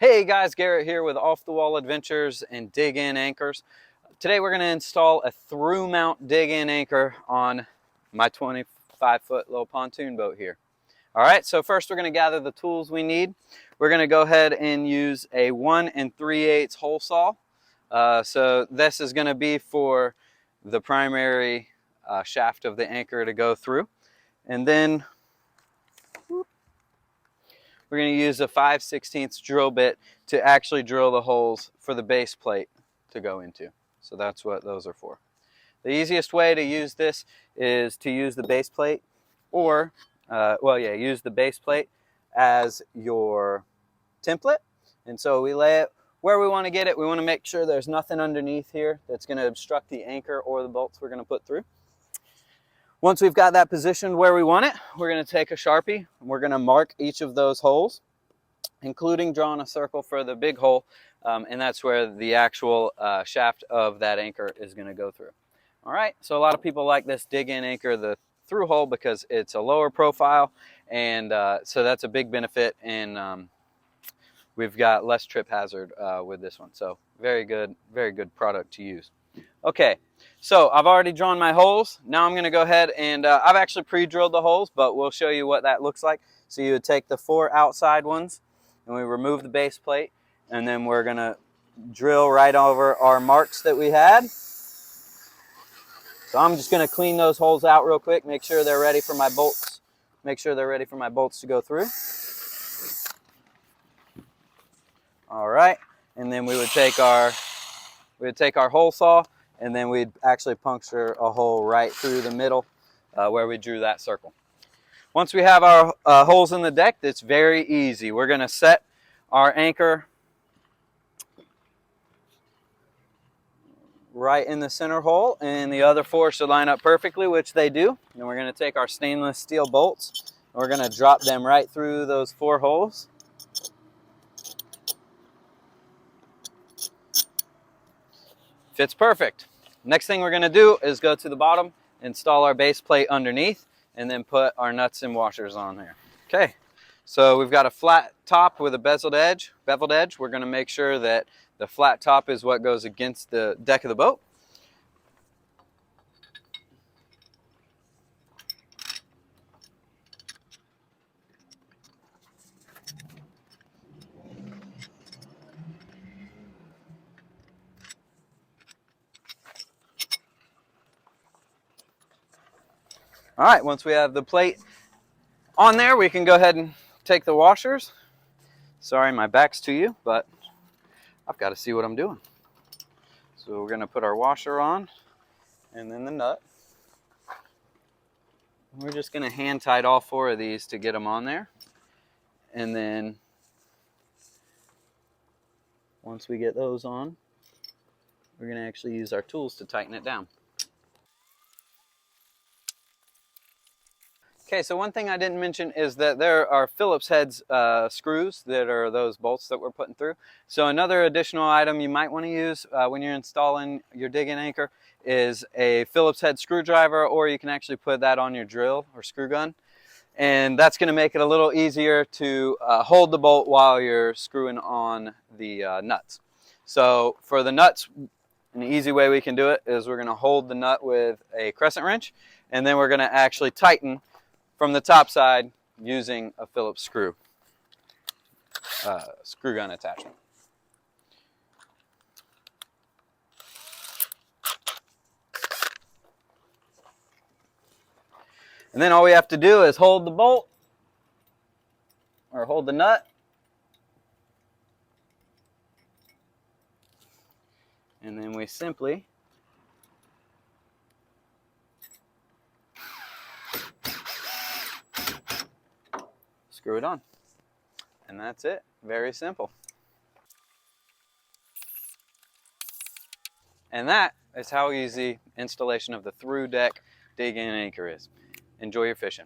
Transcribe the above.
Hey guys, Garrett here with Off the Wall Adventures and Dig In Anchors. Today we're going to install a through mount dig in anchor on my 25-foot little pontoon boat here. Alright, so first we're going to gather the tools we need. We're going to go ahead and use a 1 3/8 hole saw. So this is going to be for the primary shaft of the anchor to go through. And then we're going to use a 5/16 drill bit to actually drill the holes for the base plate to go into. So that's what those are for. The easiest way to use this is to use the base plate or, use the base plate as your template. And so we lay it where we want to get it. We want to make sure there's nothing underneath here that's going to obstruct the anchor or the bolts we're going to put through. Once we've got that positioned where we want it, we're going to take a Sharpie and we're going to mark each of those holes, including drawing a circle for the big hole, and that's where the actual shaft of that anchor is going to go through. All right, so a lot of people like this dig-in anchor, the through hole, because it's a lower profile, and so that's a big benefit, and we've got less trip hazard with this one. So very good product to use. Okay, so I've already drawn my holes. Now I'm going to go ahead and I've actually pre-drilled the holes, but we'll show you what that looks like. So you would take the 4 outside ones and we remove the base plate, and then we're going to drill right over our marks that we had. So I'm just going to clean those holes out real quick, make sure they're ready for my bolts. Make sure they're ready for my bolts to go through. All right, and then we would take our hole saw, and then we'd actually puncture a hole right through the middle where we drew that circle. Once we have our holes in the deck, it's very easy. We're going to set our anchor right in the center hole, and the other 4 should line up perfectly, which they do. And we're going to take our stainless steel bolts, and we're going to drop them right through those 4 holes. Fits perfect. Next thing we're going to do is go to the bottom, install our base plate underneath, and then put our nuts and washers on there. Okay, so we've got a flat top with a beveled edge. We're going to make sure that the flat top is what goes against the deck of the boat. All right, once we have the plate on there, we can go ahead and take the washers. Sorry, my back's to you, but I've got to see what I'm doing. So we're going to put our washer on, and then the nut. We're just going to hand tight all 4 of these to get them on there. And then once we get those on, we're going to actually use our tools to tighten it down. Okay, so one thing I didn't mention is that there are Phillips heads screws that are those bolts that we're putting through. So another additional item you might want to use when you're installing your dig-in anchor is a Phillips head screwdriver, or you can actually put that on your drill or screw gun. And that's going to make it a little easier to hold the bolt while you're screwing on the nuts. So for the nuts, an easy way we can do it is we're going to hold the nut with a crescent wrench, and then we're going to actually tighten from the top side using a Phillips screw gun attachment. And then all we have to do is hold the bolt, or hold the nut, and then we simply screw it on. And that's it. Very simple. And that is how easy installation of the through deck dig-in anchor is. Enjoy your fishing.